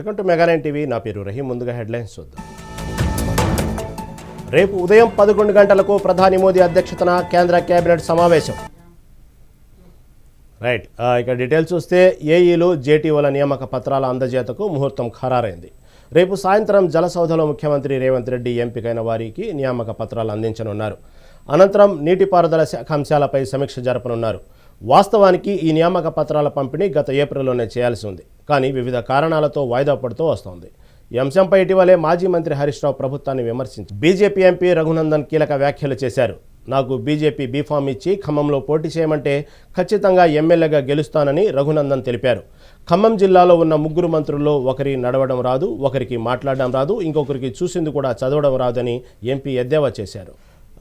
Welcome to Mega Nine TV. నా పేరు రహీం. ముందుగా హెడ్లైన్స్ చూద్దాం. రేపు ఉదయం 11 గంటలకు ప్రధాని మోదీ అధ్యక్షతన కేంద్ర కేబినెట్ సమావేశం. రైట్, ఇక డీటెయిల్స్ చూస్తే ఏఈలు జేటీఓల నియామక పత్రాల అందజేతకు ముహూర్తం ఖరారైంది. రేపు సాయంత్రం జలసౌధలో ముఖ్యమంత్రి రేవంత్ రెడ్డి ఎంపికైన వారికి నియామక పత్రాలు అందించనున్నారు. అనంతరం నీటిపారుదల శాఖ అంశాలపై సమీక్ష జరపనున్నారు. వాస్తవానికి ఈ నియామక పత్రాల పంపిణీ గత ఏప్రిల్లోనే చేయాల్సి ఉంది, కానీ వివిధ కారణాలతో వాయిదా పడుతూ వస్తోంది. ఈ అంశంపై ఇటీవలే మాజీ మంత్రి హరీష్ రావు ప్రభుత్వాన్ని విమర్శించి బీజేపీ ఎంపీ రఘునందన్ కీలక వ్యాఖ్యలు చేశారు. నాకు బీజేపీ బీఫామ్ ఇచ్చి ఖమ్మంలో పోటీ చేయమంటే ఖచ్చితంగా ఎమ్మెల్యేగా గెలుస్తానని రఘునందన్ తెలిపారు. ఖమ్మం జిల్లాలో ఉన్న 3 మంత్రుల్లో ఒకరి నడవడం రాదు, ఒకరికి మాట్లాడడం రాదు, ఇంకొకరికి చూసింది కూడా చదవడం రాదని ఎంపీ ఎద్దేవా చేశారు.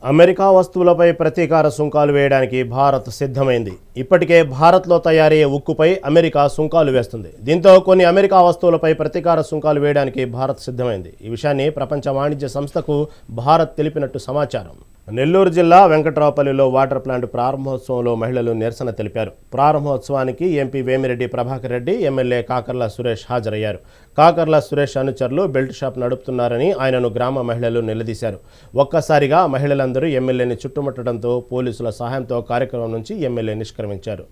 అమెరికా వస్తువులపై ప్రతీకార సుంకాలు వేయడానికి భారత్ సిద్ధమైంది. ఇప్పటికే భారత్లో తయారయ్యే ఉక్కుపై అమెరికా సుంకాలు వేస్తుంది. దీంతో కొన్ని అమెరికా వస్తువులపై ప్రతీకార సుంకాలు వేయడానికి భారత్ సిద్ధమైంది. ఈ విషయాన్ని ప్రపంచ వాణిజ్య సంస్థకు భారత్ తెలిపినట్టు సమాచారం. నెల్లూరు జిల్లా వెంకట్రావుపల్లిలో వాటర్ ప్లాంట్ ప్రారంభోత్సవంలో మహిళలు నిరసన తెలిపారు. ప్రారంభోత్సవానికి ఎంపీ వేమిరెడ్డి ప్రభాకర్ రెడ్డి, ఎమ్మెల్యే కాకర్ల సురేష్ హాజరయ్యారు. కాకర్ల సురేష్ అనుచరులు బెల్ట్ షాప్ నడుపుతున్నారని ఆయనను గ్రామ మహిళలు నిలదీశారు. ఒక్కసారిగా మహిళలందరూ ఎమ్మెల్యేని చుట్టుముట్టడంతో పోలీసుల సహాయంతో కార్యక్రమం నుంచి ఎమ్మెల్యే నిష్క్రమించారు.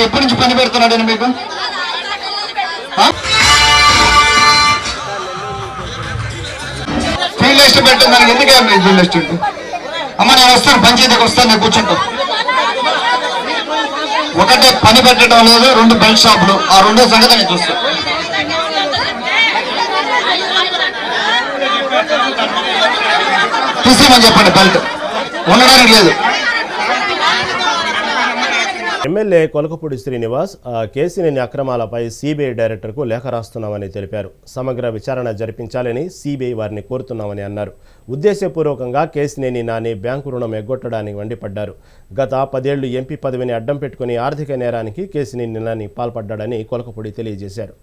ఎప్పటి నుంచి పని పెడుతున్నాడు మీకు? ఫీల్డ్ లిస్ట్ పెట్టిన దానికి ఎందుకే ఫీల్డ్ లిస్ట్? అమ్మ నేను వస్తాను, పంచాయతీకి వస్తాను, నేను కూర్చుంటాను. ఒకటే పని పెట్టడం లేదు, 2 బెల్ట్ షాపులు, ఆ 2 సంగతి నేను చూస్తాను. తీసేయమని చెప్పండి, బెల్ట్ ఉండడానికి లేదు. ఎమ్మెల్యే కొలకపూడి శ్రీనివాస్ కేసినేని అక్రమాలపై సిబిఐ డైరెక్టర్కు లేఖ రాస్తున్నామని తెలిపారు. సమగ్ర విచారణ జరిపించాలని సిబిఐ వారిని కోరుతున్నామని అన్నారు. ఉద్దేశపూర్వకంగా కేసినేని నాని బ్యాంకు రుణం ఎగ్గొట్టడానికి మండిపడ్డారు. గత 10 ఏళ్లు ఎంపీ పదవిని అడ్డం పెట్టుకుని ఆర్థిక నేరానికి కేసినేని నాని పాల్పడ్డాడని కొలకపూడి తెలియజేశారు.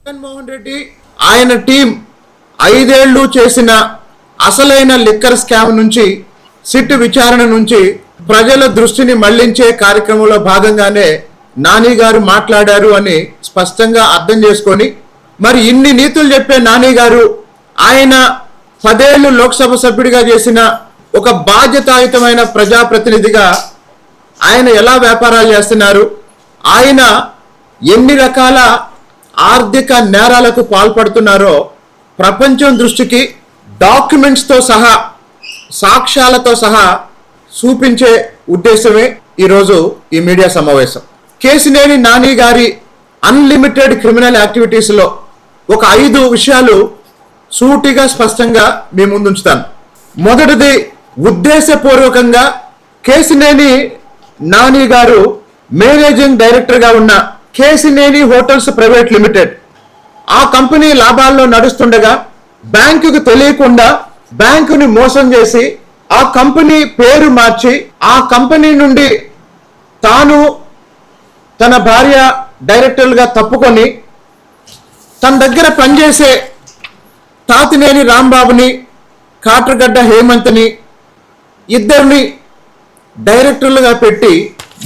జగన్మోహన్ రెడ్డి ఆయన టీం 5 ఏళ్లు చేసిన అసలైన లిక్కర్ స్కామ్ నుంచి, సిట్ విచారణ నుంచి ప్రజల దృష్టిని మళ్లించే కార్యక్రమంలో భాగంగానే నాని గారు మాట్లాడారు అని స్పష్టంగా అర్థం చేసుకొని, మరి ఇన్ని నీతులు చెప్పే నాని గారు ఆయన 10 ఏళ్లు లోక్సభ సభ్యుడిగా చేసిన ఒక బాధ్యతాయుతమైన ప్రజాప్రతినిధిగా ఆయన ఎలా వ్యాపారాలు చేస్తున్నారు, ఆయన ఎన్ని రకాల ఆర్థిక నేరాలకు పాల్పడుతున్నారో ప్రపంచం దృష్టికి డాక్యుమెంట్స్తో సహా, సాక్ష్యాలతో సహా చూపించే ఉద్దేశమే ఈరోజు ఈ మీడియా సమావేశం. కేసినేని నాని గారి అన్లిమిటెడ్ క్రిమినల్ యాక్టివిటీస్లో ఒక 5 విషయాలు సూటిగా స్పష్టంగా మీ ముందు ఉంచుతాను. మొదటిది, ఉద్దేశపూర్వకంగా కేసినేని నాని గారు మేనేజింగ్ డైరెక్టర్గా ఉన్న కేసినేని హోటల్స్ ప్రైవేట్ లిమిటెడ్, ఆ కంపెనీ లాభాల్లో నడుస్తుండగా బ్యాంకుకు తెలియకుండా బ్యాంకుని మోసం చేసి ఆ కంపెనీ పేరు మార్చి ఆ కంపెనీ నుండి తాను తన భార్య డైరెక్టర్లుగా తప్పుకొని తన దగ్గర పనిచేసే తాతినేని రాంబాబుని, కాట్రగడ్డ హేమంత్ని, ఇద్దరిని డైరెక్టర్లుగా పెట్టి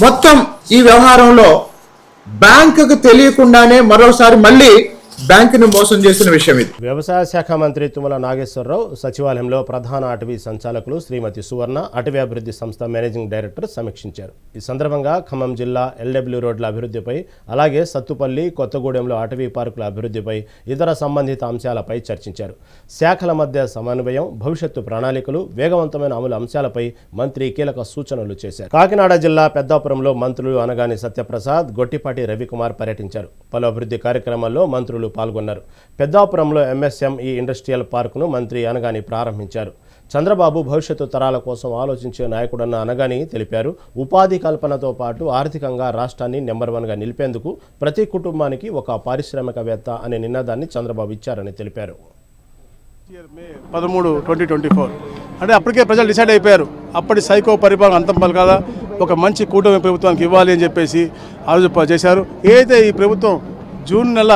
మొత్తం ఈ వ్యవహారంలో బ్యాంకుకు తెలియకుండానే మరోసారి మళ్ళీ బ్యాంకును మోసం చేసిన విషయం ఇది. వ్యవసాయ శాఖ మంత్రి తుమ్మల నాగేశ్వరరావు సచివాలయంలో ప్రధాన అటవీ సంచాలకులు శ్రీమతి సువర్ణ, అటవీ అభివృద్ధి సంస్థ మేనేజింగ్ డైరెక్టర్ సమీక్షించారు. ఈ సందర్భంగా ఖమ్మం జిల్లా ఎల్డబ్ల్యూ రోడ్ల అభివృద్ధిపై, అలాగే సత్తుపల్లి, కొత్తగూడెంలో అటవీ పార్కుల అభివృద్ధిపై, ఇతర సంబంధిత అంశాలపై చర్చించారు. శాఖల మధ్య సమన్వయం, భవిష్యత్తు ప్రణాళికలు, వేగవంతమైన అమలు అంశాలపై మంత్రి కీలక సూచనలు చేశారు. కాకినాడ జిల్లా పెద్దాపురంలో మంత్రులు అనగాని సత్యప్రసాద్, గొట్టిపాటి రవికుమార్ పర్యటించారు. పలు అభివృద్ధి కార్యక్రమాల్లో మంత్రులు పాల్గొన్నారు. పెద్దాపురంలో ఎంఎస్ఎంఈ ఇండస్ట్రియల్ పార్కును మంత్రి అనగాని ప్రారంభించారు. చంద్రబాబు భవిష్యత్తు తరాల కోసం ఆలోచించే నాయకుడన్న అనగాని తెలిపారు. ఉపాధి కల్పనతో పాటు ఆర్థికంగా రాష్ట్రాన్ని నెంబర్ 1గా నిలిపేందుకు ప్రతి కుటుంబానికి ఒక పారిశ్రామికవేత్త అనే నినాదాన్ని చంద్రబాబు ఇచ్చారని తెలిపారు. మే 13, 2024 అంటే అప్పటికే ప్రజలు డిసైడ్ అయిపోయారు. అప్పటి సైకో పరిపాలన అంతం పలకాల ఒక మంచి కూటమి ప్రభుత్వానికి ఇవ్వాలి అని చెప్పేసి ఆ రోజు చేశారు. ఏదైతే ఈ ప్రభుత్వం జూన్ నెల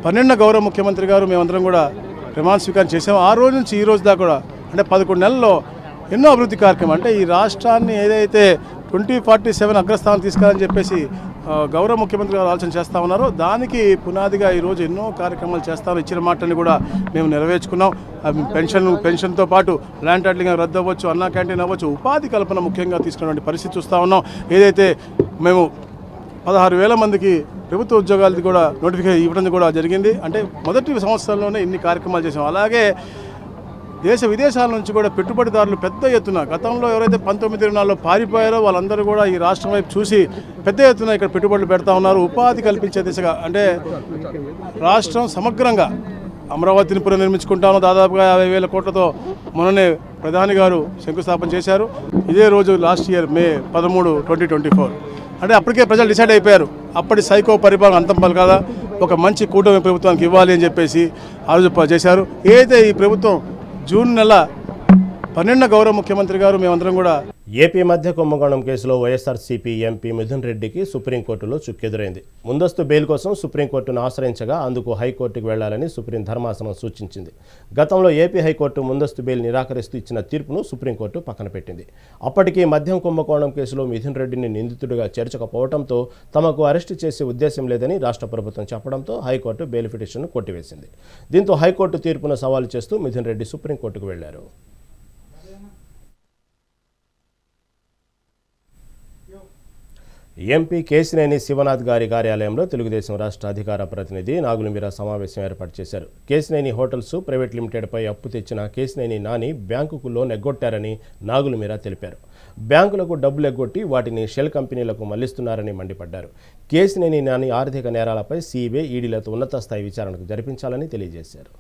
12 గౌరవ ముఖ్యమంత్రి గారు మేమందరం కూడా ప్రమాణ స్వీకారం చేసాము. ఆ రోజు నుంచి ఈ రోజు దాకా కూడా అంటే 11 నెలల్లో ఎన్నో అభివృద్ధి కార్యక్రమం అంటే ఈ రాష్ట్రాన్ని ఏదైతే 2047 అగ్రస్థానం తీసుకురాలని చెప్పేసి గౌరవ ముఖ్యమంత్రి గారు ఆలోచన చేస్తూ ఉన్నారో దానికి పునాదిగా ఈరోజు ఎన్నో కార్యక్రమాలు చేస్తామని ఇచ్చిన మాటని కూడా మేము నెరవేర్చుకున్నాం. పెన్షన్తో పాటు ల్యాండ్ టైటిలింగ్ రద్దు అవ్వచ్చు, అన్నా క్యాంటీన్ అవ్వచ్చు, ఉపాధి కల్పన ముఖ్యంగా తీసుకున్నటువంటి పరిస్థితి చూస్తూ ఉన్నాం. ఏదైతే మేము 16,000 మందికి ప్రభుత్వ ఉద్యోగాలది కూడా నోటిఫికేషన్ ఇవ్వడం కూడా జరిగింది. అంటే మొదటి సంవత్సరంలోనే ఇన్ని కార్యక్రమాలు చేసాం. అలాగే దేశ విదేశాల నుంచి కూడా పెట్టుబడిదారులు పెద్ద ఎత్తున గతంలో ఎవరైతే 1924లో పారిపోయారో వాళ్ళందరూ కూడా ఈ రాష్ట్రం వైపు చూసి పెద్ద ఎత్తున ఇక్కడ పెట్టుబడులు పెడతా ఉన్నారు. ఉపాధి కల్పించే దిశగా అంటే రాష్ట్రం సమగ్రంగా అమరావతిని పునర్నిర్మించుకుంటాము. దాదాపుగా 50,000 కోట్లతో మొన్ననే ప్రధాని గారు శంకుస్థాపన చేశారు. ఇదే రోజు లాస్ట్ ఇయర్ మే 13, 2024 అంటే అప్పటికే ప్రజలు డిసైడ్ అయిపోయారు. అప్పటి సైకో పరిపాలన అంతం పలకాల ఒక మంచి కూటమి ప్రభుత్వానికి ఇవ్వాలి అని చెప్పేసి ఆ రోజు చేశారు. ఏదైతే ఈ ప్రభుత్వం జూన్ నెల 12 గౌరవ ముఖ్యమంత్రి గారు మేమందరం కూడా ఏపీ మధ్య కుంభకోణం కేసులో వైఎస్ఆర్సీపీ ఎంపీ మిథున్ రెడ్డికి సుప్రీంకోర్టులో చుక్కెదురైంది. ముందస్తు బెయిల్ కోసం సుప్రీంకోర్టును ఆశ్రయించగా అందుకు హైకోర్టుకు వెళ్లాలని సుప్రీం ధర్మాసనం సూచించింది. గతంలో ఏపీ హైకోర్టు ముందస్తు బెయిల్ నిరాకరిస్తూ ఇచ్చిన తీర్పును సుప్రీంకోర్టు పక్కన పెట్టింది. అప్పటికీ మద్యం కుంభకోణం కేసులో మిథున్ రెడ్డిని నిందితుడిగా చేర్చకపోవడంతో తమకు అరెస్టు చేసే ఉద్దేశం లేదని రాష్ట్ర ప్రభుత్వం చెప్పడంతో హైకోర్టు బెయిల్ పిటిషన్ను కొట్టివేసింది. దీంతో హైకోర్టు తీర్పును సవాలు చేస్తూ మిథున్ రెడ్డి సుప్రీంకోర్టుకు వెళ్లారు. ఎంపీ కేశినేని శివనాథ్ గారి కార్యాలయంలో తెలుగుదేశం రాష్ట్ర అధికార ప్రతినిధి నాగుల మీరా సమావేశం ఏర్పాటు చేశారు. కేశినేని హోటల్స్ ప్రైవేట్ లిమిటెడ్పై అప్పు తెచ్చిన కేశినేని నాని బ్యాంకుకు లోన్ ఎగ్గొట్టారని నాగుల మీరా తెలిపారు. బ్యాంకులకు డబ్బులు ఎగ్గొట్టి వాటిని షెల్ కంపెనీలకు మళ్లిస్తున్నారని మండిపడ్డారు. కేశినేని నాని ఆర్థిక నేరాలపై సిబిఐ, ఈడీలతో ఉన్నత స్థాయి విచారణకు జరిపించాలని తెలియజేశారు.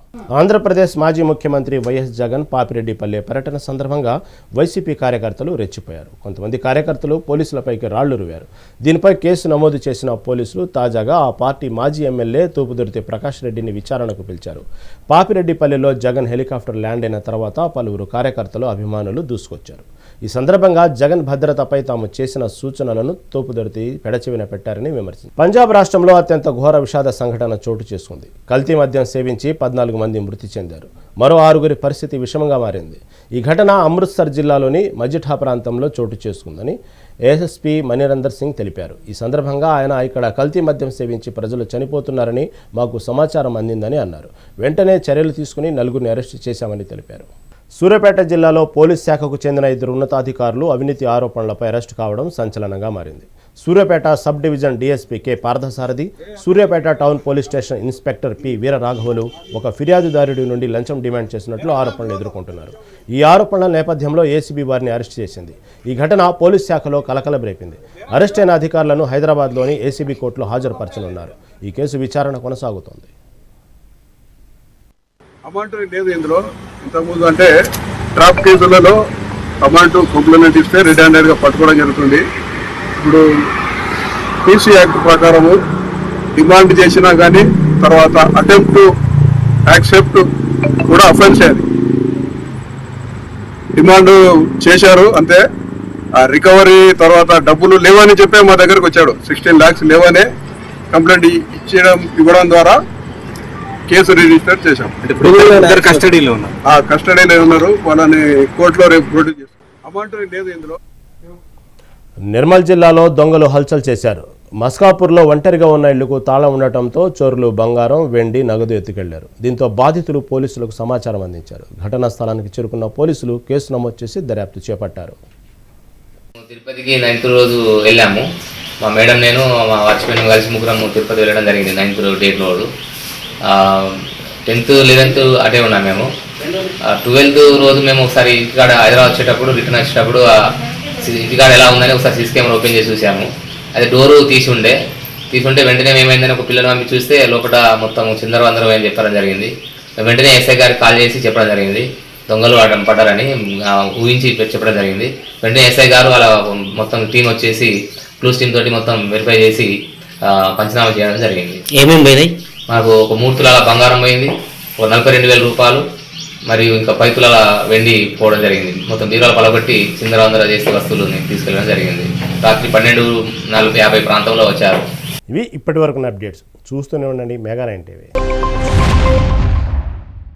ఆంధ్రప్రదేశ్ మాజీ ముఖ్యమంత్రి వైఎస్ జగన్ పాపిరెడ్డిపల్లె పర్యటన సందర్భంగా వైసీపీ కార్యకర్తలు రెచ్చిపోయారు. కొంతమంది కార్యకర్తలు పోలీసులపైకి రాళ్లు రువారు. దీనిపై కేసు నమోదు చేసిన పోలీసులు తాజాగా ఆ పార్టీ మాజీ ఎమ్మెల్యే తూపుదుర్తి ప్రకాష్ రెడ్డిని విచారణకు పిలిచారు. పాపిరెడ్డిపల్లెలో జగన్ హెలికాప్టర్ ల్యాండ్ అయిన తర్వాత పలువురు కార్యకర్తలు, అభిమానులు దూసుకొచ్చారు. ఈ సందర్భంగా జగన్ భద్రతపై తాము చేసిన సూచనలను తోపుదొరితి పెడచెవిన పెట్టారని విమర్శించారు. పంజాబ్ రాష్ట్రంలో అత్యంత ఘోర విషాద సంఘటన చోటు చేసుకుంది. కల్తీ మద్యం సేవించి 14 మంది మృతి చెందారు. మరో 6గురి పరిస్థితి విషమంగా మారింది. ఈ ఘటన అమృత్సర్ జిల్లాలోని మజిఠా ప్రాంతంలో చోటు చేసుకుందని ఏఎస్పీ మణిరందర్ సింగ్ తెలిపారు. ఈ సందర్భంగా ఆయన ఇక్కడ కల్తీ మద్యం సేవించి ప్రజలు చనిపోతున్నారని మాకు సమాచారం అందిందని అన్నారు. వెంటనే చర్యలు తీసుకుని 4గురిని అరెస్టు చేశామని తెలిపారు. సూర్యాపేట జిల్లాలో పోలీస్ శాఖకు చెందిన 2 ఉన్నతాధికారులు అవినీతి ఆరోపణలపై అరెస్టు కావడం సంచలనంగా మారింది. Suryapet sub division DSP K Parthasarathi, Suryapet town police station inspector P వీరరాఘవులు ఒక ఫిర్యాదుదారుడి నుండి లంచం డిమాండ్ చేసినట్లు ఆరోపణలు ఎదుర్కొంటున్నారు. ఈ ఆరోపణల నేపథ్యంలో ఏసీబీ వారిని అరెస్ట్ చేసింది. ఈ ఘటన పోలీస్ శాఖలో కలకలం రేపింది. అరెస్ట్ అయిన అధికారులను హైదరాబాద్లోని ఏసీబీ కోర్టులో హాజరుపరచనున్నారు. ఈ కేసు విచారణ కొనసాగుతోంది. అమౌంట్ లేదు ఇందులో. ఇంతకుముందు అంటే ట్రాప్ కేసులలో అమౌంట్ కంప్లైంట్ ఇస్తే రెడ్ హ్యాండెడ్గా పట్టుకోవడం జరుగుతుంది. ఇప్పుడు పీసీ యాక్ట్ ప్రకారము డిమాండ్ చేసినా కానీ తర్వాత అటెంప్ట్ టు యాక్సెప్ట్ కూడా అఫెన్స్ అది. డిమాండ్ చేశారు అంతే, రికవరీ తర్వాత డబ్బులు లేవని చెప్పే మా దగ్గరకు వచ్చాడు. 16 lakhs లేవనే కంప్లైంట్ ఇవ్వడం ద్వారా కేసు రిజిస్టర్ చేశాం. కస్టడీలో ఉన్నారు. వాళ్ళని కోర్టులో రేపు ప్రొడ్యూస్ చేస్తాం. అమౌంట్ లేదు ఇందులో. నిర్మల్ జిల్లాలో దొంగలు హల్చల్ చేశారు. మస్కాపూర్లో ఒంటరిగా ఉన్న ఇళ్లకు తాళం ఉండటంతో చోరులు బంగారం, వెండి, నగదు ఎత్తుకెళ్లారు. దీంతో బాధితులు పోలీసులకు సమాచారం అందించారు. ఘటనా స్థలానికి చేరుకున్న పోలీసులు కేసు నమోదు చేసి దర్యాప్తు చేపట్టారు. తిరుపతికి 9th రోజు వెళ్ళాము. మా మేడం, నేను, మా వాచ్మెన్ కలిసి ముగ్గురం తిరుపతి వెళ్ళడం జరిగింది. 9th డేట్ రోజు. 10th 11th అటే ఉన్నాం మేము. 12th రోజు మేము ఒకసారి ఇంటికాడ హైదరాబాద్ వచ్చేటప్పుడు రిటర్న్ వచ్చేటప్పుడు ఇంటికాడ ఎలా ఉందని ఒకసారి సీసీ కెమెరా ఓపెన్ చేసి చూసాము. అది డోరు తీసుంటే వెంటనే ఏమైందని ఒక పిల్లలు పంపి చూస్తే లోపల మొత్తం చిందరవందరం అని చెప్పడం జరిగింది. వెంటనే ఎస్ఐ గారికి కాల్ చేసి చెప్పడం జరిగింది. దొంగలు పడ్డారని ఊహించి చెప్పడం జరిగింది. వెంటనే ఎస్ఐ గారు వాళ్ళ మొత్తం టీం వచ్చేసి క్లూస్ టీమ్ తోటి మొత్తం వెరిఫై చేసి పంచనామా చేయడం జరిగింది. ఏమేమి పోయినాయి? మాకు ఒక 3 తులాల బంగారం పోయింది, ఒక 42,000 రూపాయలు, మరియు ఇంకా పైపుల వెండి పోవడం జరిగింది. మొత్తం బీరువాలు పలగొట్టి చిందరవందర చేసి వస్తువులు తీసుకెళ్ళడం జరిగింది. రాత్రి 12:50 ప్రాంతంలో వచ్చారు. ఇవి ఇప్పటి వరకు అప్డేట్స్. చూస్తూనే ఉండండి మెగా 9 టీవీ.